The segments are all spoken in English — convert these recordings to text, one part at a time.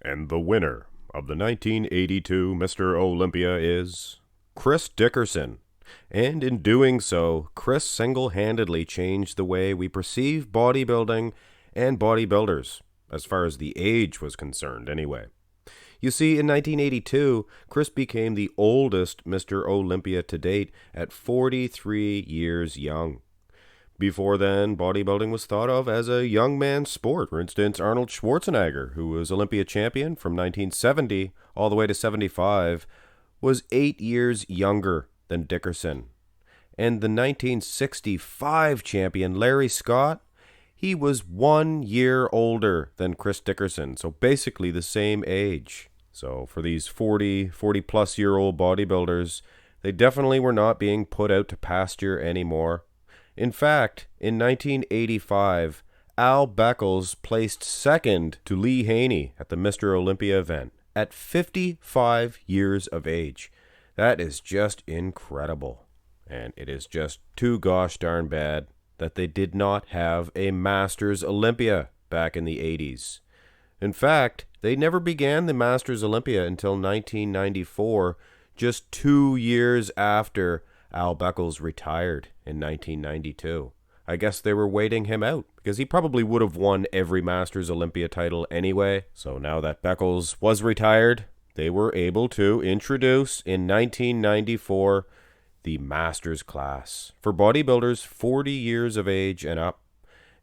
And the winner of the 1982 Mr. Olympia is Chris Dickerson. And in doing so, Chris single-handedly changed the way we perceive bodybuilding and bodybuilders, as far as the age was concerned anyway. You see, in 1982, Chris became the oldest Mr. Olympia to date at 43 years young. Before then, bodybuilding was thought of as a young man's sport. For instance, Arnold Schwarzenegger, who was Olympia champion from 1970 all the way to 75, was 8 years younger than Dickerson. And the 1965 champion, Larry Scott, he was 1 year older than Chris Dickerson, so basically the same age. So for these 40-plus year old bodybuilders, they definitely were not being put out to pasture anymore. In fact, in 1985, Al Beckles placed second to Lee Haney at the Mr. Olympia event at 55 years of age. That is just incredible. And it is just too gosh darn bad that they did not have a Masters Olympia back in the 80s. In fact, they never began the Masters Olympia until 1994, just 2 years after Al Beckles retired in 1992. I guess they were waiting him out, because he probably would have won every Masters Olympia title anyway. So now that Beckles was retired, they were able to introduce in 1994 the Masters class for bodybuilders 40 years of age and up.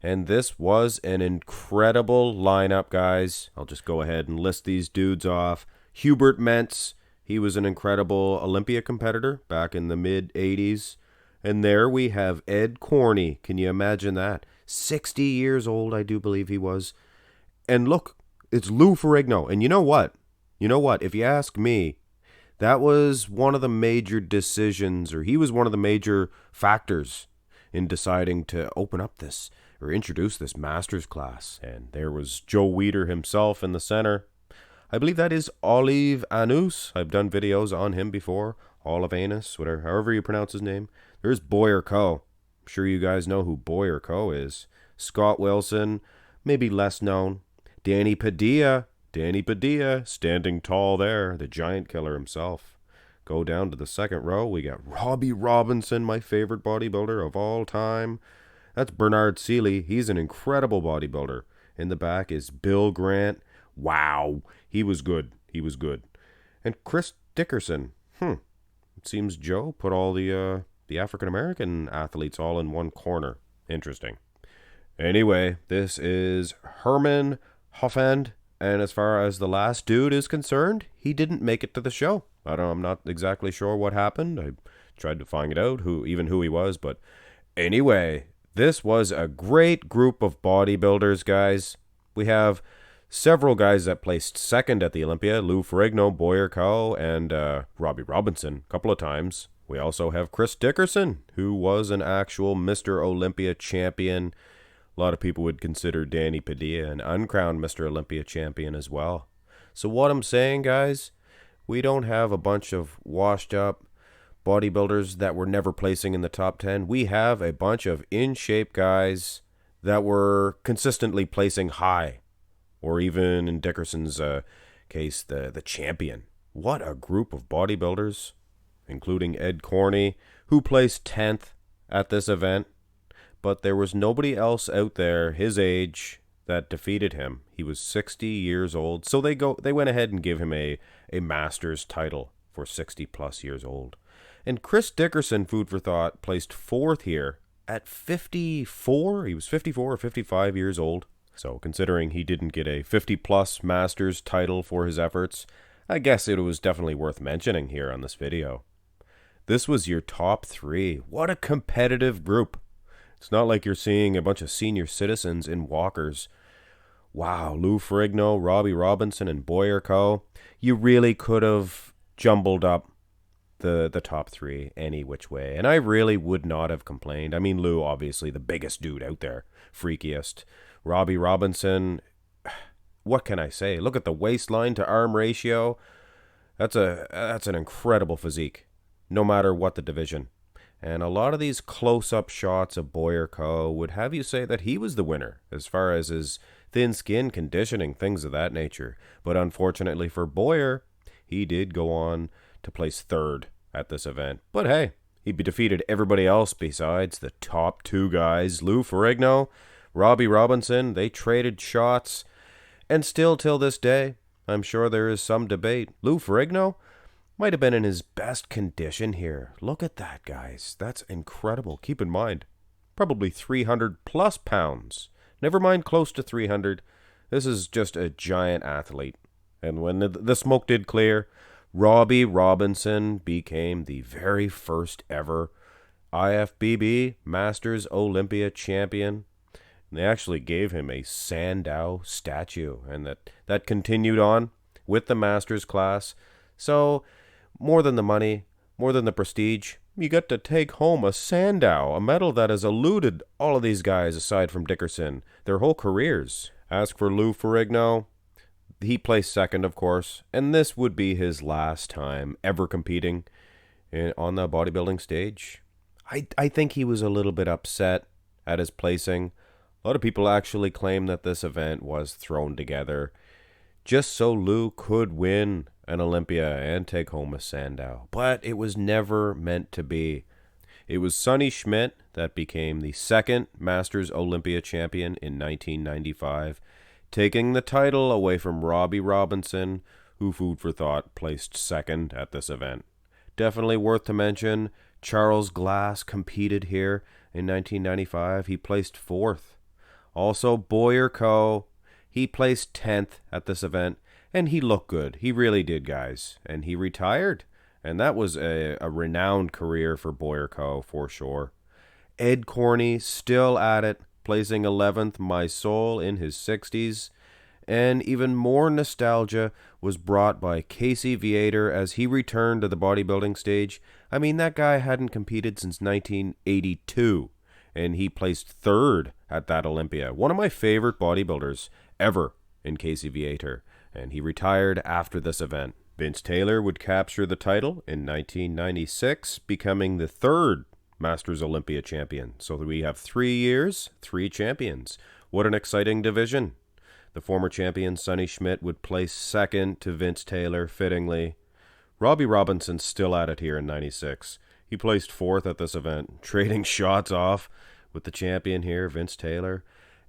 And this was an incredible lineup, guys. I'll just go ahead and list these dudes off. Hubert Mentz, he was an incredible Olympia competitor back in the mid-80s. And there we have Ed Corney. Can you imagine that? 60 years old, I do believe he was. And look, it's Lou Ferrigno. And you know what? If you ask me, that was one of the major decisions, or he was one of the major factors in deciding to open up this, or introduce this Masters class. And there was Joe Weider himself in the center. I believe that is Olive Anus. I've done videos on him before. Olive Anus, whatever, however you pronounce his name. There's Boyer Coe. I'm sure you guys know who Boyer Coe is. Scott Wilson, maybe less known. Danny Padilla, standing tall there, the giant killer himself. Go down to the second row, we got Robbie Robinson, my favorite bodybuilder of all time. That's Bernard Seeley. He's an incredible bodybuilder. In the back is Bill Grant. Wow, he was good. And Chris Dickerson. It seems Joe put all the African-American athletes all in one corner. Interesting. Anyway, this is Herman Hoffand. And as far as the last dude is concerned, he didn't make it to the show. I'm not exactly sure what happened. I tried to find it out, who he was. But anyway, this was a great group of bodybuilders, guys. We have several guys that placed second at the Olympia. Lou Ferrigno, Boyer Coe, and Robbie Robinson a couple of times. We also have Chris Dickerson, who was an actual Mr. Olympia champion. A lot of people would consider Danny Padilla an uncrowned Mr. Olympia champion as well. So what I'm saying, guys, we don't have a bunch of washed up bodybuilders that were never placing in the top 10. We have a bunch of in-shape guys that were consistently placing high, or even in Dickerson's case, the champion. What a group of bodybuilders, including Ed Corney, who placed 10th at this event. But there was nobody else out there his age that defeated him. He was 60 years old, so they went ahead and gave him a Masters title for 60-plus years old. And Chris Dickerson, food for thought, placed 4th here at 54. He was 54 or 55 years old. So considering he didn't get a 50-plus Masters title for his efforts, I guess it was definitely worth mentioning here on this video. This was your top 3. What a competitive group. It's not like you're seeing a bunch of senior citizens in walkers. Wow, Lou Ferrigno, Robbie Robinson, and Boyer Coe. You really could have jumbled up the top 3 any which way. And I really would not have complained. I mean, Lou, obviously, the biggest dude out there. Freakiest. Robbie Robinson, what can I say? Look at the waistline to arm ratio. That's an incredible physique, no matter what the division. And a lot of these close-up shots of Boyer Co. would have you say that he was the winner as far as his thin skin, conditioning, things of that nature. But unfortunately for Boyer, he did go on to place third at this event. But hey, he defeated everybody else besides the top two guys, Lou Ferrigno, Robbie Robinson. They traded shots, and still till this day, I'm sure there is some debate. Lou Ferrigno might have been in his best condition here. Look at that, guys. That's incredible. Keep in mind, probably 300 plus pounds. Never mind close to 300. This is just a giant athlete. And when the smoke did clear, Robbie Robinson became the very first ever IFBB Masters Olympia champion. And they actually gave him a Sandow statue, and that continued on with the Masters class. So, more than the money, more than the prestige, you get to take home a Sandow, a medal that has eluded all of these guys aside from Dickerson their whole careers. As for Lou Ferrigno, he placed second, of course, and this would be his last time ever competing on the bodybuilding stage. I think he was a little bit upset at his placing. A lot of people actually claim that this event was thrown together just so Lou could win an Olympia and take home a Sandow. But it was never meant to be. It was Sonny Schmidt that became the second Masters Olympia champion in 1995, taking the title away from Robbie Robinson, who, food for thought, placed second at this event. Definitely worth to mention, Charles Glass competed here in 1995. He placed fourth. Also, Boyer Co., he placed 10th at this event, and he looked good. He really did, guys. And he retired, and that was a renowned career for Boyer Co., for sure. Ed Corney, still at it, placing 11th, my soul, in his 60s. And even more nostalgia was brought by Casey Viator as he returned to the bodybuilding stage. I mean, that guy hadn't competed since 1982, and he placed third at that Olympia. One of my favorite bodybuilders ever in Casey Viator, and he retired after this event. Vince Taylor would capture the title in 1996, becoming the third Masters Olympia champion. So we have 3 years, 3 champions. What an exciting division. The former champion Sonny Schmidt would place second to Vince Taylor, fittingly. Robbie Robinson's still at it here in 96. He placed fourth at this event, trading shots off with the champion here, Vince Taylor.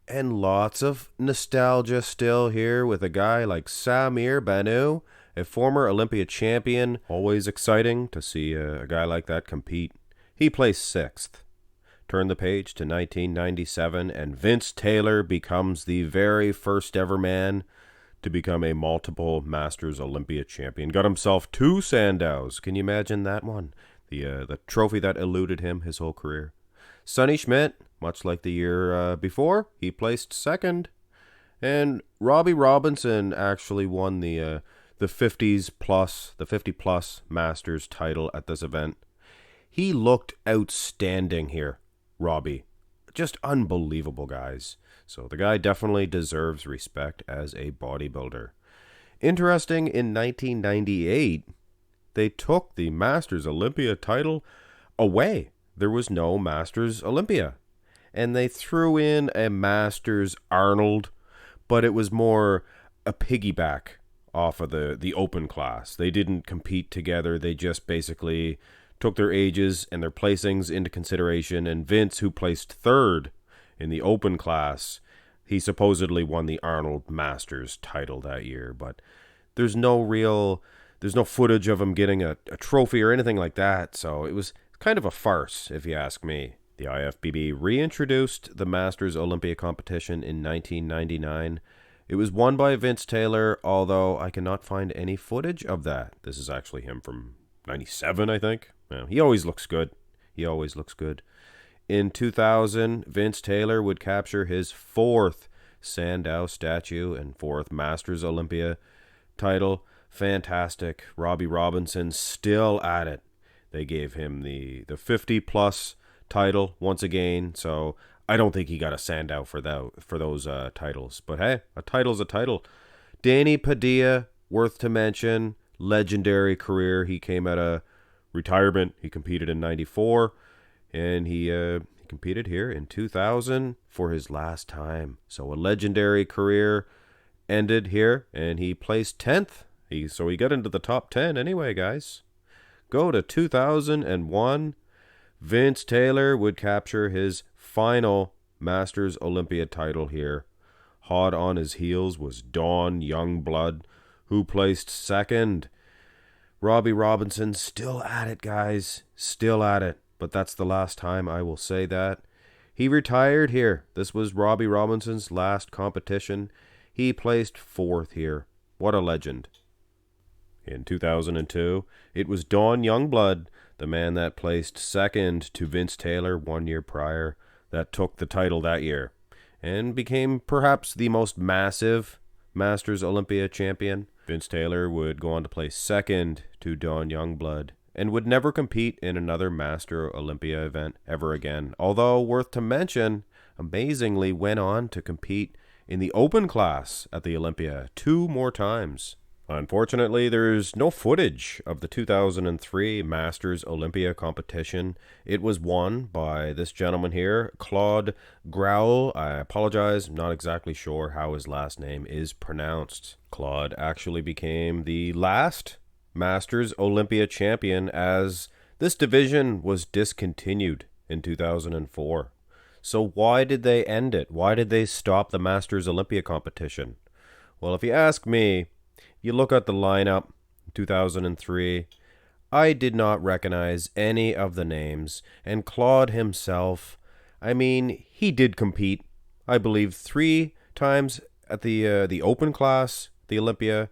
And lots of nostalgia still here with a guy like Samir Banu, a former Olympia champion. Always exciting to see a guy like that compete. He placed sixth. Turn the page to 1997, and Vince Taylor becomes the very first ever man to become a multiple Masters Olympia champion. Got himself 2 Sandows. Can you imagine that one? The trophy that eluded him his whole career. Sonny Schmidt, much like the year before, he placed second. And Robbie Robinson actually won the 50 plus Masters title at this event. He looked outstanding here, Robbie. Just unbelievable, guys. So the guy definitely deserves respect as a bodybuilder. Interesting, in 1998, they took the Masters Olympia title away. There was no Masters Olympia. And they threw in a Masters Arnold, but it was more a piggyback off of the open class. They didn't compete together. They just basically took their ages and their placings into consideration. And Vince, who placed third in the open class, he supposedly won the Arnold Masters title that year. But there's no footage of him getting a trophy or anything like that. So it was kind of a farce, if you ask me. The IFBB reintroduced the Masters Olympia competition in 1999. It was won by Vince Taylor, although I cannot find any footage of that. This is actually him from 97, I think. Well, he always looks good. In 2000, Vince Taylor would capture his 4th Sandow statue and 4th Masters Olympia title. Fantastic. Robbie Robinson still at it. They gave him the 50-plus title once again, so I don't think he got a Sandow for those titles. But hey, a title's a title. Danny Padilla, worth to mention, legendary career. He came out of retirement. He competed in 94, and he competed here in 2000 for his last time. So a legendary career ended here, and he placed 10th. So he got into the top 10 anyway, guys. Go to 2001. Vince Taylor would capture his final Masters Olympia title here. Hot on his heels was Don Youngblood, who placed second. Robbie Robinson still at it, guys. Still at it. But that's the last time I will say that. He retired here. This was Robbie Robinson's last competition. He placed 4th here. What a legend. In 2002, it was Don Youngblood, the man that placed second to Vince Taylor 1 year prior, that took the title that year and became perhaps the most massive Masters Olympia champion. Vince Taylor would go on to place second to Don Youngblood and would never compete in another Master Olympia event ever again. Although, worth to mention, amazingly went on to compete in the open class at the Olympia 2 more times. Unfortunately, there's no footage of the 2003 Masters Olympia competition. It was won by this gentleman here, Claude Groulx. I apologize, I'm not exactly sure how his last name is pronounced. Claude actually became the last Masters Olympia champion as this division was discontinued in 2004. So why did they end it? Why did they stop the Masters Olympia competition? Well, if you ask me, you look at the lineup, 2003, I did not recognize any of the names, and Claude himself, I mean, he did compete, I believe, 3 times at the open class, the Olympia,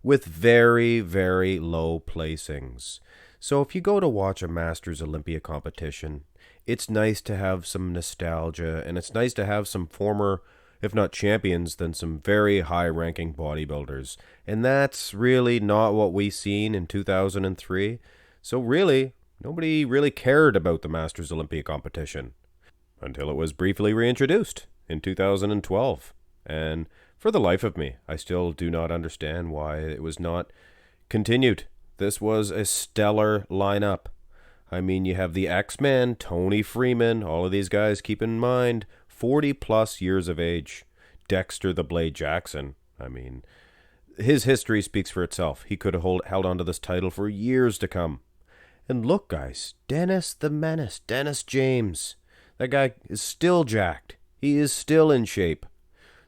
with very, very low placings. So if you go to watch a Masters Olympia competition, it's nice to have some nostalgia, and it's nice to have some former, if not champions, then some very high-ranking bodybuilders. And that's really not what we seen in 2003. So really, nobody really cared about the Masters Olympia competition until it was briefly reintroduced in 2012. And for the life of me, I still do not understand why it was not continued. This was a stellar lineup. I mean, you have the X-Men, Tony Freeman, all of these guys, keep in mind, 40-plus years of age. Dexter the Blade Jackson, I mean, his history speaks for itself. He could have held on to this title for years to come. And look, guys, Dennis the Menace, Dennis James. That guy is still jacked. He is still in shape.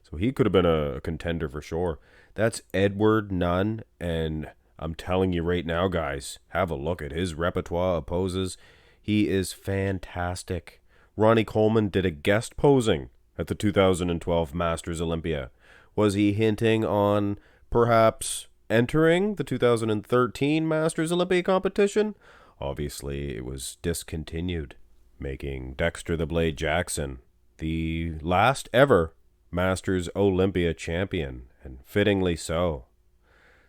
So he could have been a contender for sure. That's Edward Nunn, and I'm telling you right now, guys, have a look at his repertoire of poses. He is fantastic. Ronnie Coleman did a guest posing at the 2012 Masters Olympia. Was he hinting on perhaps entering the 2013 Masters Olympia competition? Obviously, it was discontinued, making Dexter the Blade Jackson the last ever Masters Olympia champion, and fittingly so.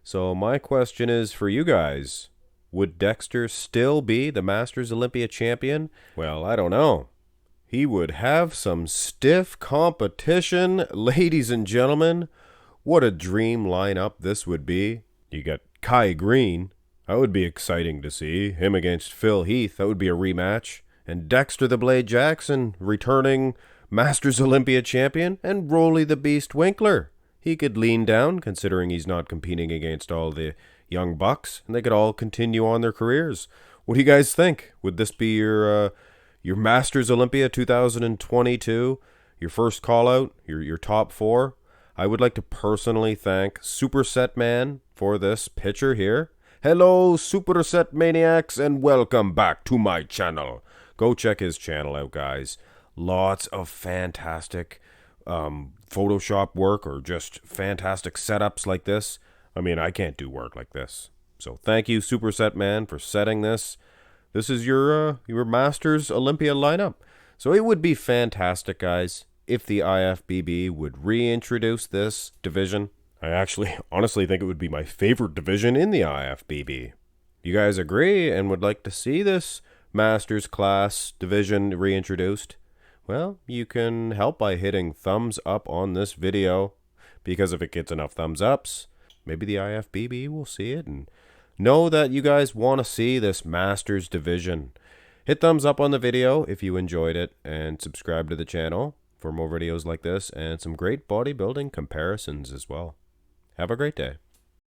So my question is for you guys, would Dexter still be the Masters Olympia champion? Well, I don't know. He would have some stiff competition, ladies and gentlemen. What a dream lineup this would be. You got Kai Green. That would be exciting to see. Him against Phil Heath. That would be a rematch. And Dexter the Blade Jackson returning Masters Olympia champion, and Rolly the Beast Winkler. He could lean down, considering he's not competing against all the young bucks, and they could all continue on their careers. What do you guys think? Would this be your Masters Olympia 2022? Your first call out? Your top 4? I would like to personally thank Superset Man for this picture here. Hello, Superset Maniacs, and welcome back to my channel. Go check his channel out, guys. Lots of fantastic Photoshop work, or just fantastic setups like this. I mean, I can't do work like this. So thank you, Superset Man, for setting this. This is your Masters Olympia lineup. So it would be fantastic, guys, if the IFBB would reintroduce this division. I actually honestly think it would be my favorite division in the IFBB. You guys agree and would like to see this Masters class division reintroduced? Well, you can help by hitting thumbs up on this video, because if it gets enough thumbs ups, maybe the IFBB will see it and know that you guys want to see this Masters division. Hit thumbs up on the video if you enjoyed it, and subscribe to the channel for more videos like this and some great bodybuilding comparisons as well. Have a great day.